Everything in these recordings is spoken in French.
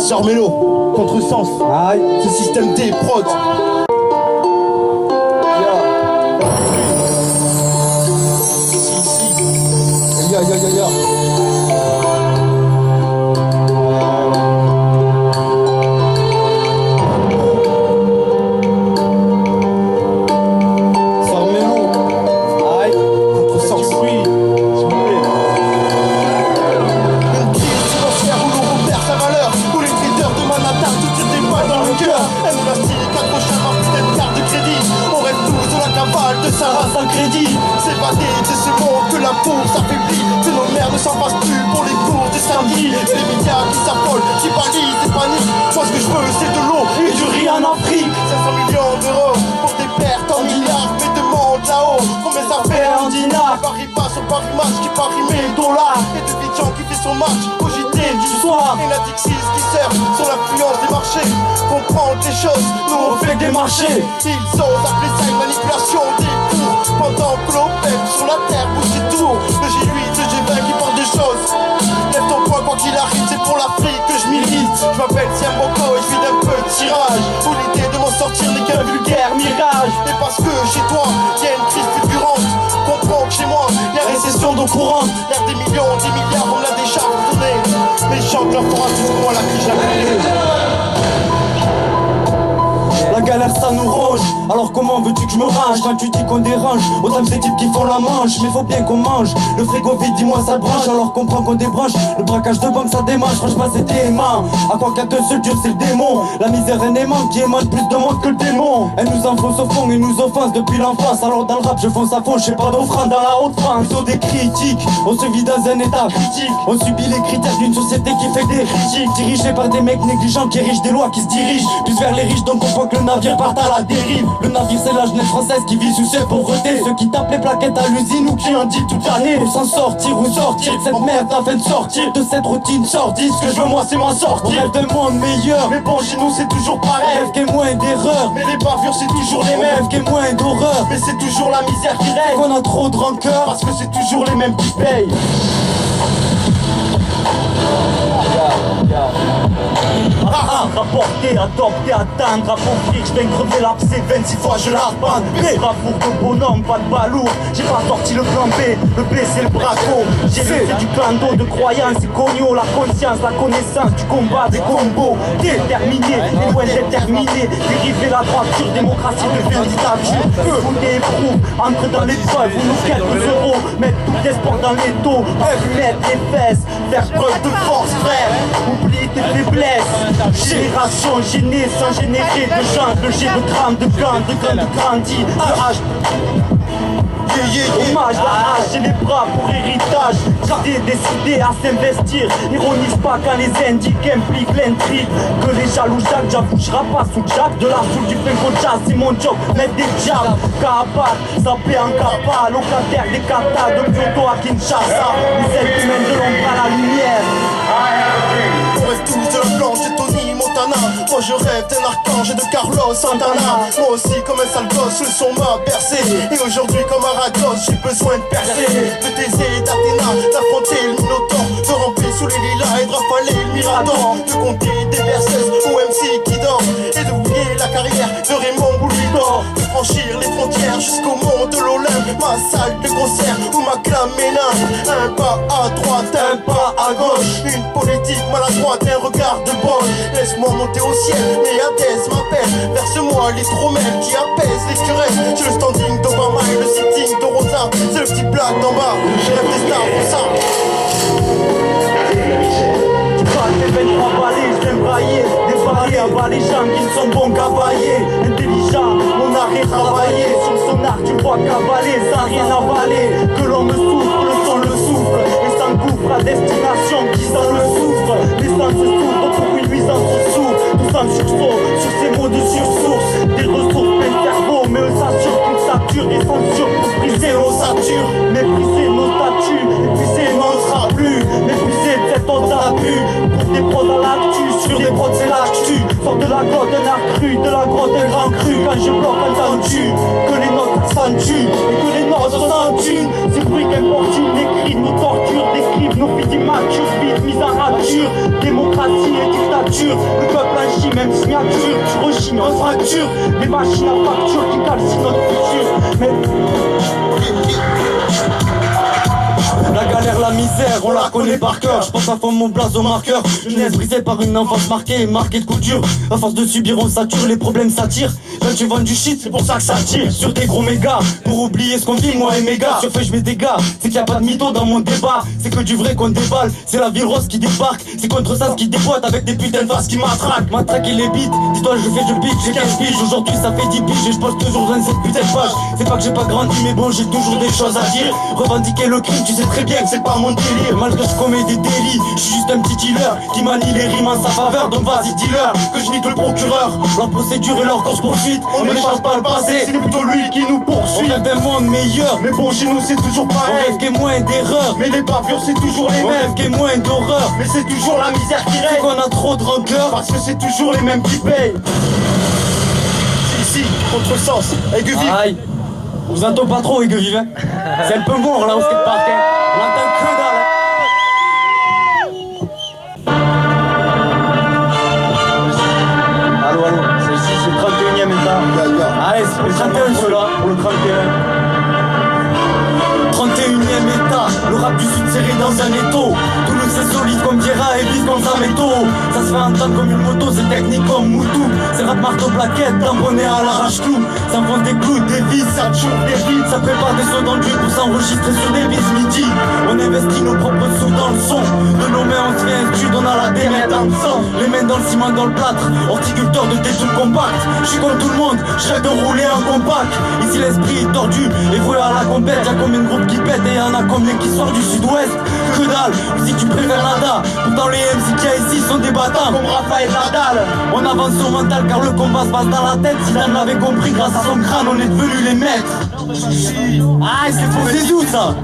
Jarmelo, contresens. Aïe. Ce système D, prod. Ya. S'évader de ce monde que la bourse affaiblit, que nos mères ne s'en passent plus pour les cours du samedi. Les médias qui s'affolent, qui balisent et paniquent. Moi ce que je veux c'est de l'eau et du riz en Afrique. 500 millions d'euros pour des pertes en milliards. Mais demande là-haut combien ça fait en dinars. Paris passe au Paris match qui parie mes dollars. Et de Bidjan qui fait son match au JT du soir. Et la Dixis qui sert sur l'influence des marchés. Comprendre les choses, nous on fait des marchés. Ils osent appeler ça une manipulation des cours. Pendant que l'on pète sur la terre bouge ses tours. Le G8, le G20 qui parle des choses. Lève ton poing quoi qu'il arrive, c'est pour l'Afrique que je milite. Je m'appelle Siam Boko et je vis d'un peu de tirage. Où l'idée de m'en sortir n'est qu'un vulgaire mirage. Et parce que chez toi, y'a une crise fulgurante. Comprends que chez moi, y'a récession d'eau courante. Y'a des millions, des milliards, on me l'a déjà donné. Mais je chante l'informatique, moi la crise jamais. La galère ça nous ronge, alors comment veux-tu que je me range? Quand tu dis qu'on dérange, autant ces types qui font la manche. Mais faut bien qu'on mange, le frigo vide dis-moi ça branche. Alors comprends qu'on débranche, le braquage de banque ça démange. Franchement c'est dément, à quoi qu'à deux seul dur c'est le démon. La misère est aimante qui émane plus de monde que le démon. Elle nous enfonce au fond et nous offense depuis l'enfance. Alors dans le rap je fonce à fond, j'ai pas d'offrande dans la Haute-France. Ils ont des critiques, on se vit dans un état critique. On subit les critères d'une société qui fait des critiques. Dirigés par des mecs négligents qui érigent des lois qui se dirigent plus vers les riches, donc on voit que le navire part à la dérive. Le navire c'est la jeunesse française qui vit sous ses pauvretés. Ceux qui tapent les plaquettes à l'usine ou qui en dit toute l'année. Pour s'en sortir ou sortir de cette merde afin de sortir de cette routine sordide. Ce que je veux moi c'est m'en sortir. On rêve d'un monde meilleur, mais bon chez nous c'est toujours pareil. Rêve qu'il y ait moins d'erreurs, mais les bavures c'est toujours les mêmes. Rêve qu'il y ait moins d'horreur, mais c'est toujours la misère qui règne. On a trop de rancœur, parce que c'est toujours les mêmes qui payent. Rapporter, adopter, atteindre, appauvrir, je viens crever l'abcès 26 fois je la bande. Bravoure de bonhomme, pas de balourd. J'ai pas sorti le plan B, le B c'est le braco. J'ai laissé du clando de croyance, c'est cogno, la conscience, la connaissance du combat, des combos. Déterminé, et loin déterminé. Dériver la droiture, démocratie devient dictature. Vous éprouve, entre dans l'épreuve, vous nous quelques euros. Mettre tout espoir dans les taux, mettre les fesses, faire preuve de force frère. Oublie tes faiblesses. Génération gênée sans générer de gens. Le jet de grammes de gants, de grains de grandis, de hache. Hommage, la hache, j'ai les bras pour héritage. J'ai décidé à s'investir. Ironise pas quand les indiques impliquent l'intrigue. Que les jaloux Jacques, j'avoue, je rapace sous Jack. De la foule du Fengo Jazz, c'est mon job, mettre des diables. Kabat, zapper en capa, locataire des katas, de Kyoto à Kinshasa. Les êtres humains de l'ombre à la lumière. On rêve tous de la planche de Tony Montana. Moi je rêve d'un archange et de Carlos Santana. Moi aussi comme un sale gosse, le son m'a bercé. Et aujourd'hui comme Aragos, j'ai besoin de percer. De Thésée et d'Athéna, d'affronter le Minotaure. De ramper sous les lilas et de rafaler le Mirador. De compter des verseuses au MC qui dort. Et d'oublier la carrière de Raymond Boulidor. De franchir les frontières jusqu'au mont de l'Olympe. Ma salle de concert où ma clame ménage. Un pas à droite, un pas à gauche. Une politique maladroite, un regard de bonne. Laisse-moi monter au ciel, mais Hadès m'appelle. Verse-moi les tromelles qui apaisent les querelles. J'ai le standing d'Obama et le sitting de Rosa. C'est le petit black d'en bas, je rêve des stars pour ça. Tu parles des veines emballées, je viens brailler. Dévaler, abat les gens qui ne sont bons qu'availler. Intelligent, mon arrêt travaillé. Sur le sonar, tu vois cavaler sans rien avaler. Que l'on me souffre, le son le souffle. Et s'engouffre à destination qui s'en le souffre. L'essence se souffre pour une nuisance sourde. Tout sans sursaut, sur ces mots de sursource. Des ressources plein de cerveau, mais eux s'assurent qu'ils saturent et censurent pour briser nos satures. Mépriser nos statuts, épuiser n'en sera plus. Mépriser de cette onde d'abus. Pour des prods à l'actu, sur des prods c'est l'actu. Sors de la grotte un art cru, de la grotte un grand cru. Quand je bloque entendu, que les notes s'accentuent et que les notes s'en une. Ces bruits qu'importunent, des cris nous torturent, décrivent nos vies immature, vite mise en nature. Démocratie et dictature, le peuple agit, même signature. Tu rechignes, on fracture. Des machines à facture qui calcinent notre futur. Mais la galère, la misère, on la connaît par cœur. Je pense à fond mon blaze au marqueur. Jeunesse brisée par une enfance marquée de coups durs. À force de subir, on sature, les problèmes s'attirent. Quand tu vends du shit, c'est pour ça que ça tire. Sur des gros mégas, pour oublier ce qu'on vit, moi et mes gars. Sur fait, je mets des gars, c'est qu'il y a pas de mytho dans mon débat. C'est que du vrai qu'on déballe, c'est la ville rose qui débarque. C'est contre ça ce qui déboîte avec des putains de faces qui m'attraquent. Matraque et les beats, dis-toi, je fais du beat, j'ai 15 piges. Aujourd'hui, ça fait 10 piges et je poste toujours 27 putains de pages. C'est pas que j'ai pas grandi, mais bon, j'ai toujours des choses à dire. Revendiquer le crime, tu sais très bien que c'est pas mon délire. Malgré que je commets des délits, je suis juste un petit dealer qui manie les rimes en sa faveur. Donc vas-y dis-leur que je nique le procureur. Leur procédure et leur course poursuite, on ne change pas le passé, c'est plutôt lui qui nous poursuit. On rêve d'un monde meilleur, mais bon chez nous c'est toujours pareil. On rêve qu'il y ait moins d'erreurs, mais les bavures c'est toujours les mêmes. On rêve qu'il y ait moins d'horreur, mais c'est toujours la misère qui règne. C'est qu'on a trop de rancœur, parce que c'est toujours les mêmes qui payent. Ici, contre-sens, aigu vif. Aïe, vous entendez pas trop aigu vif, hein. C'est un peu mort là au skatepark, hein. On entend que dalle, hein. Allô, c'est ici, c'est le 31ème état. Allez, c'est le 31 ceux-là, pour le 31. 31ème état, le rap du sud serré dans un étau. Toulouse c'est solide comme Viera et vite comme Zametto. Ça se fait entendre comme une moto, c'est technique comme Moutou. C'est rap marteau plaquette, tamponné à l'arrache tout. Ça enfonce des clous, des vis, ça chauffe des vides. Ça prépare des sauts dans le jeu pour s'enregistrer sur des vis midi. On investit nos propres sous dans le son. De nos mains on se fait un stud, on a la démette dans le sang. Les mains dans le ciment, dans le plâtre, horticulteur de tes trucs compacts. Je suis comme tout le monde, je rêve de rouler en compact. Ici l'esprit est tordu et voué à la compète. Y'a combien de groupes qui pètent et y'en a combien qui sortent du sud-ouest. Que dalle, ou si tu préfères nada. Pourtant les MC qu'il y a ici sont des battants comme Raphaël Nadal. On avance au mental car le combat se passe dans la tête. Si l'on l'avait compris grâce à son crâne on est devenus les maîtres. Ah c'est faux des doutes ça.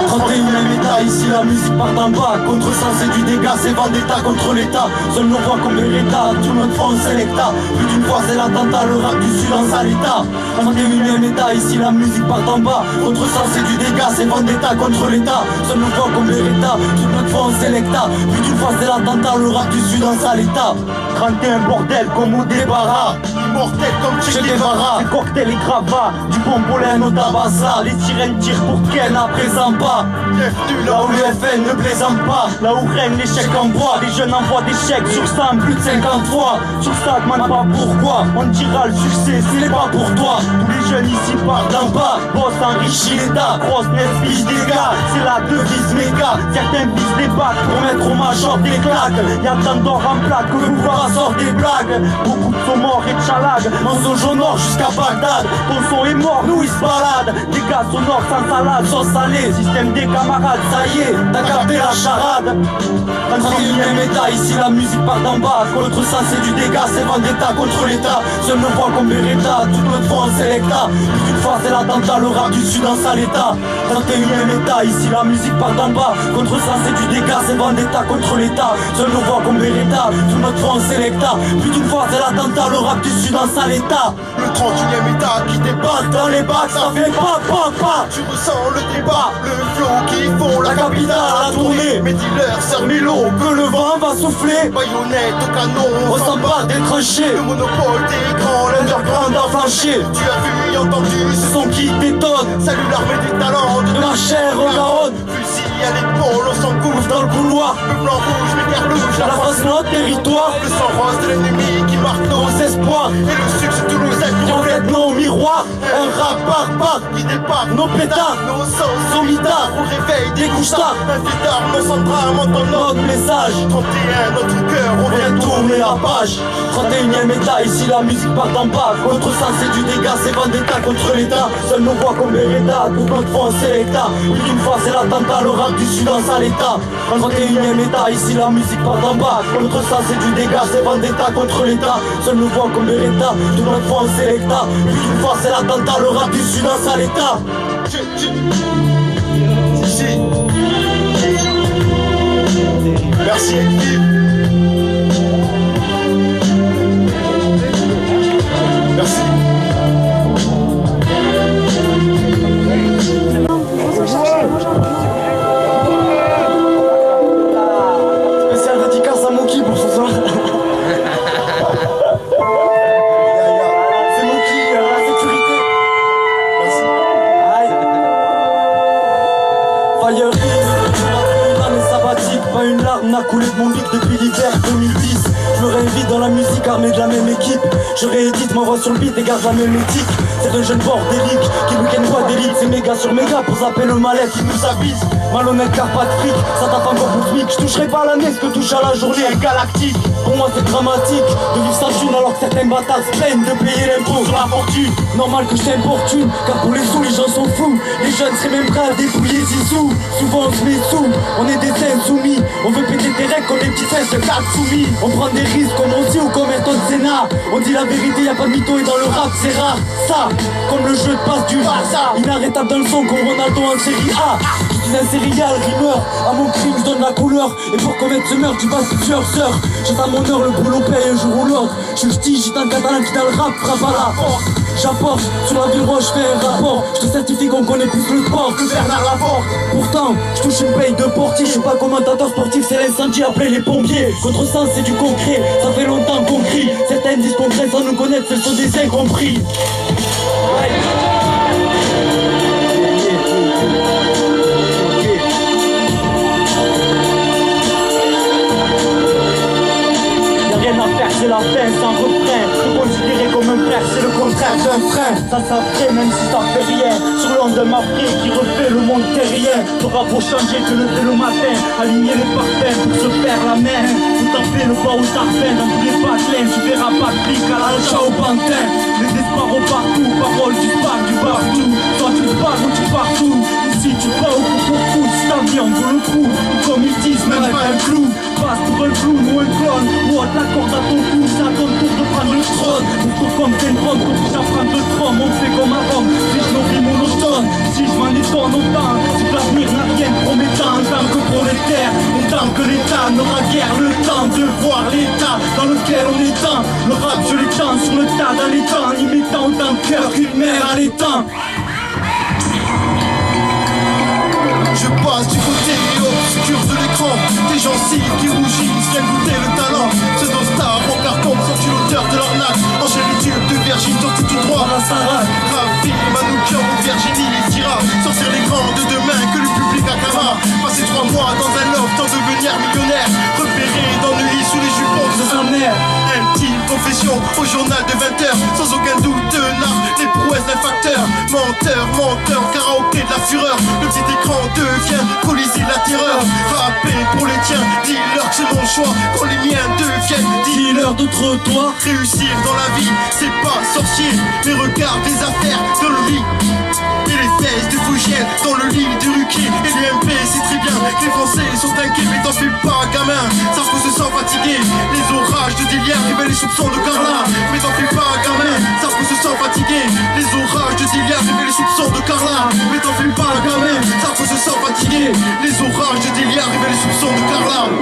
31ème état, ici la musique part d'en bas. Contre ça c'est du dégât, c'est vendetta contre l'état. Seuls nos voix comme Beretta, tout notre front c'est l'État. Plus d'une fois c'est l'attentat, le rap du sud en sale état. 31ème état, ici la musique part d'en bas. Contre ça c'est du dégât, c'est vendetta contre l'état. Seuls nos voix comme Beretta, tout notre front c'est l'État. Plus d'une fois c'est l'attentat, le rap du sud en sale état. 31 bordel comme au débarras. Immortel comme Che Guevara. Les cocktails et gravats, du bon pollen au tabassa. Les sirènes tirent pour Ken à présent pas. Bienvenue Là où le FN ne plaisante pas, là où règne l'échec en bois. Les jeunes envoient des chèques sur 100 plus de 50 fois. Sur ça demande pas pourquoi, on dira le succès ce n'est pas pour toi. Tous les jeunes ici partent d'en bas, boss enrichit l'état. Grosse nest biche des gars, c'est la devise méga. Certains visent des bacs pour mettre au major des claques. Y'a tant d'or en plaque que le pouvoir sort des blagues. Beaucoup de sont morts et de chalag, mensonge au nord jusqu'à Bagdad. Ton son est mort, nous ils se baladent. Des gars sonores sans salade, sauce salée. Système des camarades, ça y est, t'as capté la charade. 31ème état, ici la musique part d'en bas. Contre ça c'est du dégât, c'est vendetta contre l'état. Seul nos voix comme Beretta, toute notre France c'est l'État. Plus d'une fois c'est l'attentat, le rap du sud en sale état. 31ème état, ici la musique part d'en bas. Contre ça c'est du dégât, c'est vendetta contre l'état. Seul nos voix comme Beretta, toute notre France c'est l'État. Plus d'une fois c'est l'attentat, le rap du sud en sale état. Le 31ème état qui débarque Dans les bacs ça fait pas. Tu ressens le débat, le flow qui font la capitale à tourner. Mes dealers servent Milo, Que le vent va souffler, baïonnette au canon. on s'en bat des tranchées. Le monopole des grands, L'underground a flanché, tu as vu et entendu ce son qui détonne. Salut l'armée des talents De ma chair au Garonne, Fusil à l'épaule, on s'engouffre dans le couloir, Le blanc rouge, les terres louches, la face notre territoire. Le sang rose de l'ennemi qui marque nos Nos espoirs, Et le succès toulousain qui reflète reflète nos miroirs. Un rap barbare, qui débarque nos pétards, Nos sens nos mitards, au réveil des couches tard. Un fêtard, nos centrales, entend notre Notre message, 31, notre cœur, on on vient vient tourner la page. 31ème état, ici la musique part d'en bas. Contre ça c'est du dégât, c'est vendetta contre l'état. Seuls nos voix comme Beretta, tout notre France c'est l'État. Plus d'une fois c'est l'attentat, le rap du sud en sale état. 31ème état, ici la musique part d'en bas. Contre ça c'est du dégât, c'est vendetta contre l'état. Seuls nos voix comme Beretta, tout notre France c'est l'État. Plus d'une fois c'est l'attentat, le rap du sud en sale état. Ici. Merci Yves. Merci. a coulé de mon lit depuis l'hiver 2010. Je me réinvite dans la musique armée de la même équipe. Je réédite ma voix sur le beat et garde la même éthique. C'est un jeune bordélique qui week-end pas d'élite. C'est méga sur méga pour zapper le mal-être qui nous avise. Malhonnête car pas de fric, ça tape encore pour SMIC. Je toucherai pas à l'année ce que touche à la journée galactique. Pour moi c'est dramatique de vivre sans thune alors que certains bâtards se plaignent de payer l'impôt sur la fortune. Normal que je t'importune, car pour les sous les gens sont fous. Les jeunes seraient même prêts à dépouiller Zizou. Souvent on se met sous, on est des insoumis. On veut péter des règles comme des petits fesses de 4 soumis. On prend des risques comme aussi ou comme Ayrton Senna. On dit la vérité, y'a pas de mytho et dans le rap c'est rare. Ça, comme le jeu de passe du Barça. Inarrêtable dans le son comme Ronaldo en série A. Je suis un serial rimeur, à mon crime je donne la couleur. Et pour commettre ce meurtre tu passes plusieurs heures. J'attends mon heure, le boulot paye un jour ou l'autre. Je suis ch'ti, j'étais un catalan qui dans le rap frappe à la porte. J'apporte, sur la ville roche, fais un rapport. Je te certifie qu'on connaît plus le sport que Bernard Laporte. Pourtant, je touche une paye de portier. Je suis pas commentateur sportif, c'est l'incendie, appelez les pompiers. Contresens, c'est du concret, ça fait longtemps qu'on crie. Certains disent qu'on crée sans nous connaître, ce sont des incompris. C'est la fin sans refrain. Se considérer comme un frère, c'est le contraire d'un frein. Ça s'affrait même si ça fait rien. Sur l'onde de ma fille qui refait le monde terrien. T'auras beau changer, te lever le matin, aligner les parfums pour se faire la main. Tout à fait le bas au tarpin, dans tous les patelins. Tu verras pas de pique à la chat au pantin. Les espoirs au partout, paroles du spar, du partout. Soit tu pars ou tu partout. Ici tu vas au coup pour coup, si ta vie en vaut le coup. Comme ils disent, même pas un clou. Passe pour un clown ou un clone. Ou la corde à ton cou, c'est à ton tour de prendre le trône. On tourne comme t'es une bonne, pour que j'apprenne de trône. On fait comme à Rome, si je nourris mon automne. Si je m'en étonne autant, si l'avenir n'a rien de promettant. En tant que prolétaire, en tant que l'État n'aura guère le temps de voir l'État dans lequel on est dans. Le rap je l'étends sur le tas dans les temps, y mettant autant de cœur qu'une mère à l'étang. Je passe du côté obscur de l'écran. Des gencives qui rougissent, viennent goûter le talent. Pseudo-stars en carton sont-ils l'auteur de l'arnaque. Angélitude de Virginie, sorti tout droit à la Sarah. Ravi, Manoukian ou Virginie Tira. Sortir les grands de demain que le public acclama. Passer 3 mois dans un loft en devenir millionnaire. Repéré dans le lit sous les jupons de sa mère. Intime confession au journal de 20h. Sans aucun doute de narre les prouesses d'un facteur. Menteur, menteur, karaoké de la fureur. Le petit écran devient colisée de la terreur. Rappé pour les tiens, dis-leur que c'est mon choix. Quand les miens deviennent dealers de trottoir. Réussir dans la vie, c'est pas sorcier. Mais regarde les affaires dans le lit. Et les fesses de Fougère dans le lit de Ruquier. Et l'UMP c'est très bien, les Français sont inquiets. Mais t'en fais pas gamin, savent qu'on se sent fatigué. Les orages de Dilière révèlent les soupçons de Carla. Mais t'en fais pas gamin, savent qu'on se sent fatigué. Les orages de Dilière révèlent les soupçons de Carla. Mais t'en fais pas gamin, savent qu'on se sent fatigué. Les orages de Dilière révèlent les soupçons de Carla.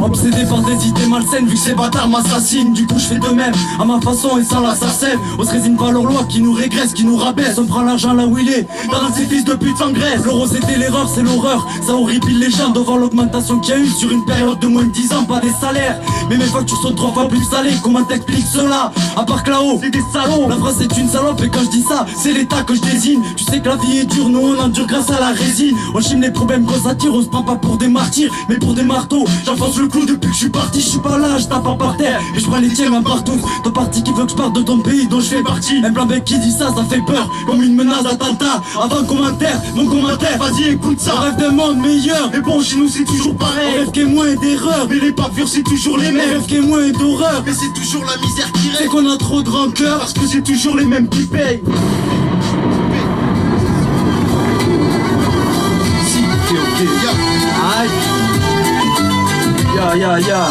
Obsédé par des idées malsaines, vu que ces bâtards m'assassinent. Du coup je fais de même, à ma façon et sans l'assassin. On se résigne pas à leur loi qui nous régresse, qui nous rabaisse. On prend l'argent là où il est, dans ces fils de pute s'engraisse. L'euro c'était l'erreur, c'est l'horreur. Ça horripile les gens devant l'augmentation qu'il y a eu sur une période de moins de 10 ans, pas des salaires. Mais mes factures sont 3 fois plus salées, comment t'expliques cela? À part que là-haut, c'est des salauds. La France est une salope et quand je dis ça, c'est l'état que je désigne. Tu sais que la vie est dure, nous on endure grâce à la résine. On chime les problèmes qu'on s'attire, on se prend pas pour des martyrs, mais pour des marteaux. J'enfonce le clou depuis que je suis parti, je suis pas là, je tape pas par terre. Mais je prends les tiens un partout. Ton parti qui veut que je parte de ton pays dont je fais partie. Un blanc bec qui dit ça, ça fait peur, comme une menace d'attentat. Avant commentaire, mon commentaire, vas-y écoute ça. On rêve d'un monde meilleur, mais bon chez nous c'est toujours pareil. On rêve qu'il y ait moins d'erreurs, mais les papures c'est toujours les mêmes. On rêve qu'il y ait moins d'horreur, mais c'est toujours la misère qui règne. C'est qu'on a trop de rancœur, parce que c'est toujours les mêmes qui payent. Si, ok, aïe. Ya.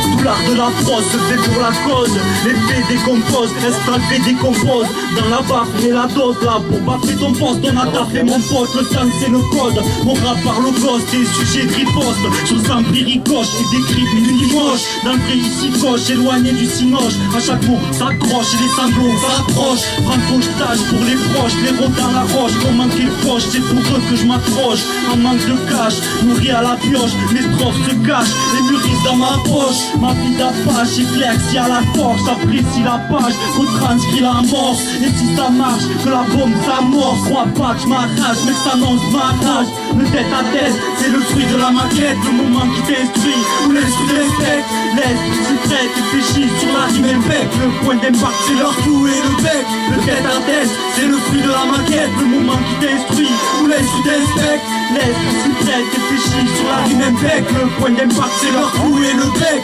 Tout l'art de la prose se fait pour la cause. L'effet décompose, Estral fait décompose. Dans la baffe, mais la dose là. Pour baffer ton poste, on a taffé mon pote. Le sang c'est le code, mon rap parle au gosse. Des sujets de riposte, sur le sang ricoche. Et des cris une moche. Dans le pré ici coche, éloigné du cinoche. À chaque mot s'accroche et les sanglots s'approchent. Prends ton stage pour les proches, les rots dans la roche. Comment qu'ils poche, c'est pour eux que je m'accroche. En manque de cash, nourri à la pioche, mes strophes se cachent. Les mûrissent dans ma poche. Ma vie d'Apache et flex, y'a la force, j'apprécie la page, retranscrit la mort. Et si ça marche, que la bombe s'amorce, crois pas que j'm'arrache, mais que ça annonce ma rage. Le tête à tête, c'est le fruit de la maquette, le moment qui t'instruit, où l'esprit respecte. L'esprit s'y prête et fléchit sur la rime et le bec. Le point d'impact c'est leur clou et le bec. Le tête à tête, c'est le fruit de la maquette, le moment qui t'instruit, où l'esprit respecte. L'esprit s'y prête et fléchit sur la rime et le bec. Le point d'impact c'est leur clou et le bec.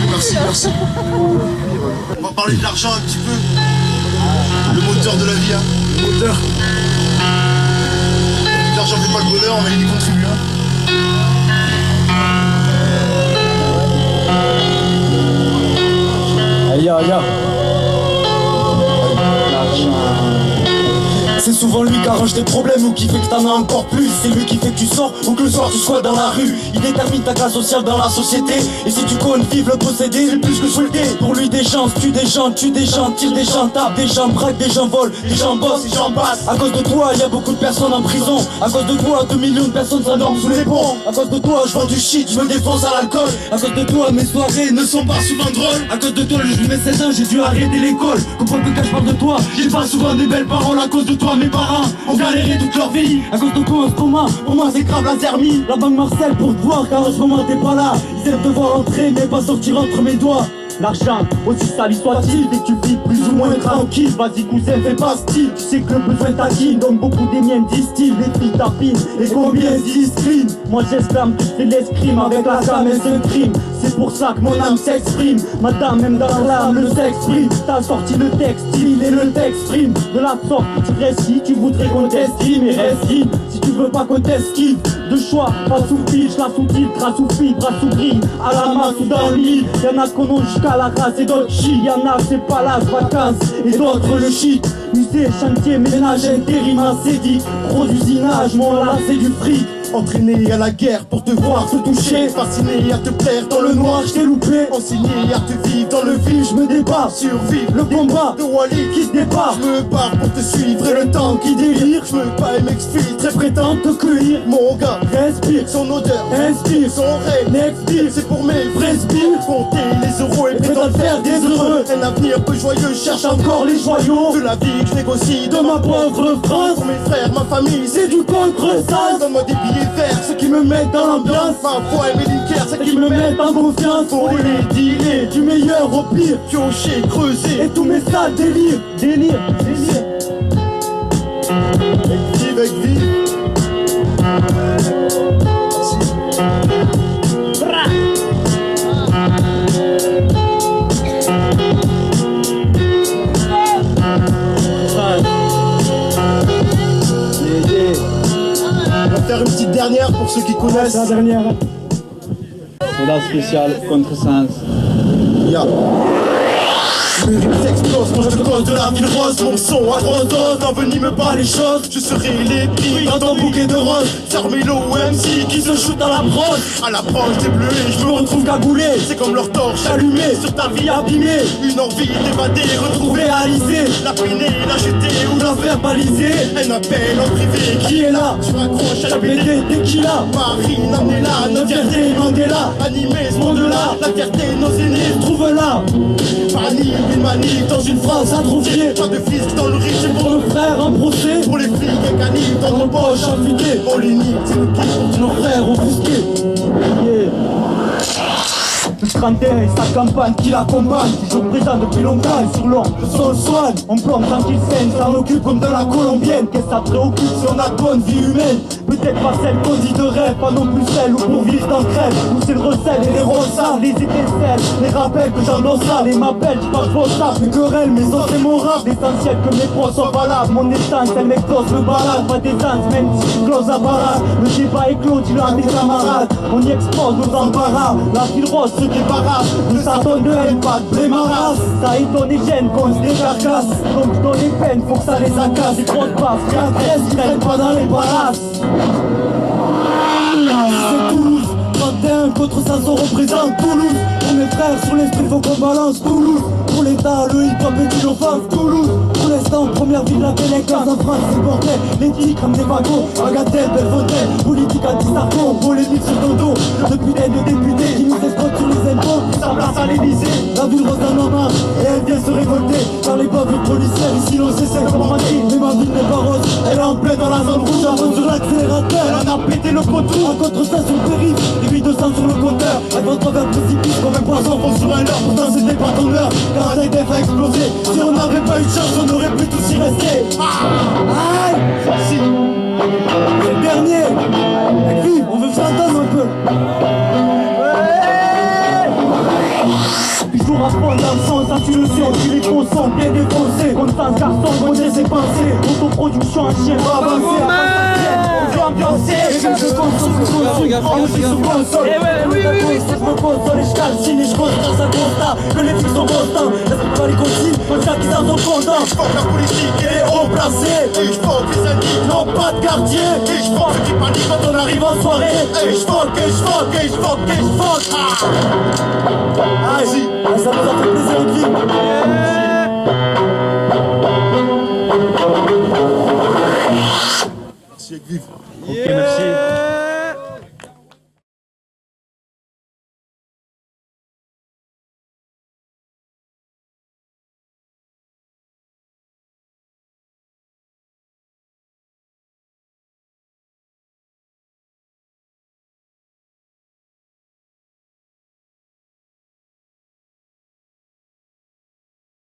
Merci, merci. On va parler de l'argent un petit peu. Le moteur de la vie, hein. Le moteur. L'argent fait pas le bonheur, mais il y contribue, hein. Aïe aïe aïe. C'est souvent lui qui arrange tes problèmes ou qui fait que t'en as encore plus. C'est lui qui fait que tu sors ou que le soir tu sois dans la rue. Il détermine ta classe sociale dans la société. Et si tu comptes vivre le posséder, c'est plus que souhaité. Pour lui des gens, tue des gens, tire des gens, tape des gens, braque des gens, volent, des gens bossent, des gens passent. À cause de toi, y a beaucoup de personnes en prison. À cause de toi, 2 millions de personnes s'endorment sous les ponts. À cause de toi, je vends du shit, je me défonce à l'alcool. À cause de toi, mes soirées ne sont pas souvent drôles. À cause de toi, le jour de mes 16 ans, j'ai dû arrêter l'école. Comprends que quand je parle de toi, j'ai pas souvent des belles paroles. À cause de toi, mes parents ont galéré toute leur vie. À cause de toi, en ce moment, pour moi c'est grave la zermie. La banque Marcel pour te voir, car en ce moment t'es pas là. Ils aiment te voir entrer, mais pas sortir entre mes doigts. L'argent, aussi sali soit-il, dès que tu vis plus ou moins tranquille. Vas-y cousin, fais pas style, tu sais que le besoin taquine. Donc beaucoup des miennes distillent, les filles tapinent, et combien discipline. Moi j'exclame, tu fais l'escrime, avec la cam et c'est un crime. C'est pour ça que mon âme s'exprime, madame même dans l'âme le s'exprime. T'as sorti le textile et le t'exprime. De la sorte que tu récits, tu voudrais qu'on t'estime et restime. Si tu veux pas qu'on t'esquive, de choix, pas sous fil, la sous-tille, trace sous fil, bras sous grille, à la masse ou dans le lit. Y'en a qu'on a jusqu'à la race et d'autres chi, y'en a c'est pas la vacances et d'autres le shit. Musée, chantier, ménage, intérim, dit trop d'usinage, mon là c'est du fric. Entraîné à la guerre pour te voir te toucher, fasciné à te plaire dans le noir, je t'ai loupé. Enseigné à te vivre dans le vide, je me débat, survivre le combat de Wally qui se débat. Je me barre pour te suivre et le temps qui délire. Je veux pas m'exfiltrer, prétend te cueillir. Mon gars respire son odeur, inspire son rêve, expire. C'est pour mes vrais spires, compter les euros et prétendre faire des heureux. Un avenir peu joyeux, cherche encore les joyaux de la vie que je négocie de ma pauvre France. Pour mes frères, ma famille, c'est du contre-sens. Donne-moi des billets verts, ceux qui me mettent dans l'ambiance. Ma foi et mes liqueurs, ceux qui me mettent en confiance. Pour les dealer, du meilleur au pire, piocher, creuser, et tous mes sales délires. Délire, délire. Avec vie. On va faire une petite dernière pour ceux qui connaissent. La dernière. C'est la spéciale contre-sens. Yeah. Le rythme s'explose quand je te cause de la ville rose. Mon son à grosse dose, envenime pas les choses. Je serai l'épine dans ton bouquet de roses. Sarmilo ou MC qui se shoot à la prose. À l'approche des bleus, je me retrouve cagoulé. C'est comme leur torche allumée sur ta vie abîmée. Une envie d'évader, retrouver, réaliser. La peiner, la jeter ou la verbaliser. Un appel en privé, qui est là? Tu raccroches à la BD dès qu'il a. Marine, amenez-la, notre fierté, Mandela. Animer ce monde-là, la fierté, nos aînés, trouve-la. Panique, une manif dans une France atrophiée. Pas de fisc dans le riche, c'est pour nos frères en procès. Pour les flics et canifs dans nos poches affûtées. On les nie, c'est le kiff de nos frères offusqués. Yeah. Le 31 et sa campagne qui l'accompagne, toujours présent depuis longtemps et sur l'or, le sol soigne. On plombe tant qu'il saigne, ça en occupe comme de la colombienne. Qu'est-ce que ça préoccupe si on a de bonne vie humaine? Peut-être pas celle qu'on dit de rêve, pas non plus celle où pour vivre dans le crève. Où c'est le recel et les rosards, les étincelles, les rappels que j'enlance ça, les m'appelle, j'parle faux ça, plus querelle, mais ça c'est mon rap. L'essentiel que mes proches soient valables, mon essence elle m'explose le balade. Pas d'aisance, même si je close à barrage. Le débat est clos, dis-le à mes camarades. On y expose nos embarras, la file rose se débarrasse. De sa tonne de haine, pas de blémaras. Ça étonne et gêne qu'on se décarcasse. Donc je donne les peines, faut que ça les accasse. Les grosses baffes, qui agressent, ils traînent pas dans les barrasses. C'est Toulouse, 31 côté contre 500 représente Toulouse. Pour mes frères sur l'esprit faut qu'on balance Toulouse. Pour l'état le hip-hop est une offense Toulouse. Pour l'instant première ville de la délinquance en France c'est bordel. L'éthique comme des wagons, Bagatelle, Bellefontaine. Politique anti-sarcon, polémique sur ton dos. Depuis des députés qui nous escroquent sur les impôts. Sa place à l'Élysée, la ville rose en hommage. Et elle vient se révolter par les pauvres policiers. Ici l'on s'essaie comme on dit. Mais ma ville n'est pas rose, elle est en plein dans la zone rouge. Avant sur l'accélérateur, elle en a pété le poteau. À contre-station périph', et 800 sur le compteur. Elle va travers le précipice comme un poisson fond sur un leurre. Pourtant c'était pas ton heure, car la tête a explosé. Si on n'avait pas eu de chance, on aurait pu tous y rester. Aïe, si. C'est le dernier. Avec lui, on veut que ça entende un peu. Toujours à fond dans le sens, ça tu le sais, on tue les gros sons bien défoncés. Constance garçon, côté ses pensées. Autoproduction, un chien va avancer. On veut ambiancer. Je consomme, aussi sous console. Je me console et je calcine et je constate un constat que les filles sont constants. Laisse-moi pas les consignes, comme ça qu'ils en sont contents. Je que la politique elle est remplacée. Et je que les amis n'ont pas de quartier. Et je ceux qui paniquent quand on arrive en soirée. Et je Vas-y, ça nous a fait plaisir au clip. Merci avec vivre. Ok,